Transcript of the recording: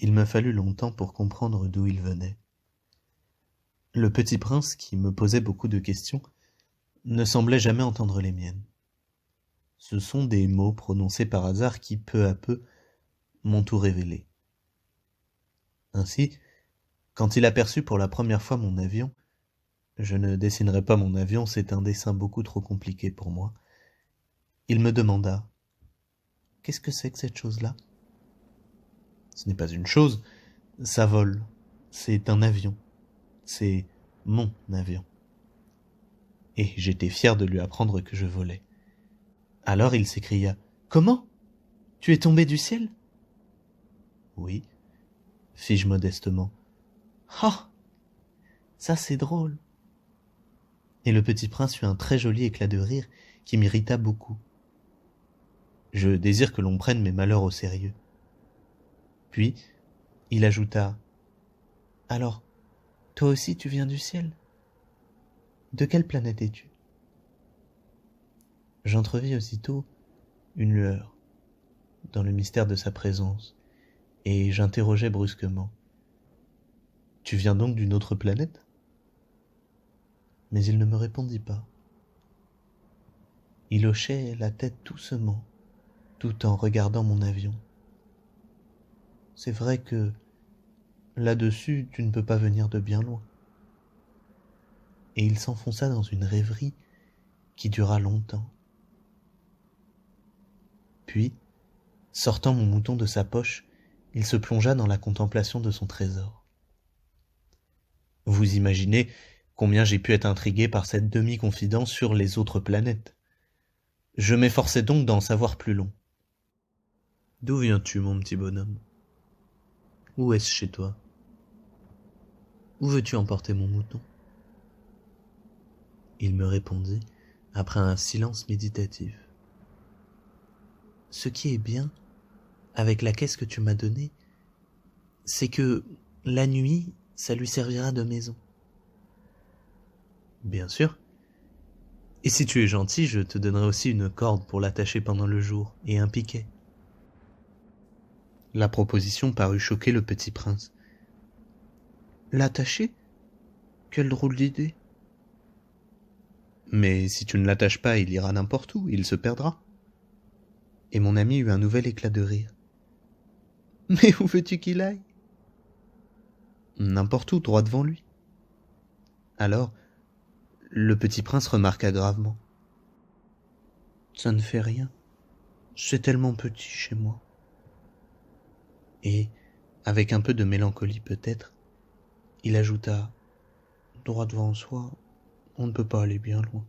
Il me fallut longtemps pour comprendre d'où il venait. Le petit prince, qui me posait beaucoup de questions, ne semblait jamais entendre les miennes. Ce sont des mots prononcés par hasard qui, peu à peu, m'ont tout révélé. Ainsi, quand il aperçut pour la première fois mon avion, je ne dessinerai pas mon avion, c'est un dessin beaucoup trop compliqué pour moi, il me demanda « Qu'est-ce que c'est que cette chose-là » Ce n'est pas une chose, ça vole, c'est un avion, c'est mon avion. Et j'étais fier de lui apprendre que je volais. Alors il s'écria « Comment ? Tu es tombé du ciel ?» Oui, fis-je modestement. Ah, ça c'est drôle. Et le petit prince eut un très joli éclat de rire qui m'irrita beaucoup. Je désire que l'on prenne mes malheurs au sérieux. Puis, il ajouta « Alors, toi aussi tu viens du ciel ? De quelle planète es-tu » J'entrevis aussitôt une lueur dans le mystère de sa présence, et j'interrogeai brusquement « Tu viens donc d'une autre planète ?» Mais il ne me répondit pas. Il hochait la tête doucement, tout en regardant mon avion. C'est vrai que là-dessus, tu ne peux pas venir de bien loin. Et il s'enfonça dans une rêverie qui dura longtemps. Puis, sortant mon mouton de sa poche, il se plongea dans la contemplation de son trésor. Vous imaginez combien j'ai pu être intrigué par cette demi-confidence sur les autres planètes. Je m'efforçais donc d'en savoir plus long. D'où viens-tu, mon petit bonhomme ? Où est-ce chez toi ? Où veux-tu emporter mon mouton ? Il me répondit, après un silence méditatif. Ce qui est bien, avec la caisse que tu m'as donnée, c'est que, la nuit, ça lui servira de maison. Bien sûr. Et si tu es gentil, je te donnerai aussi une corde pour l'attacher pendant le jour, et un piquet. La proposition parut choquer le petit prince. L'attacher ? Quelle drôle d'idée. Mais si tu ne l'attaches pas, il ira n'importe où, il se perdra. Et mon ami eut un nouvel éclat de rire. Mais où veux-tu qu'il aille ? N'importe où, droit devant lui. Alors, le petit prince remarqua gravement. Ça ne fait rien. C'est tellement petit chez moi. Et, avec un peu de mélancolie peut-être, il ajouta, droit devant soi, on ne peut pas aller bien loin.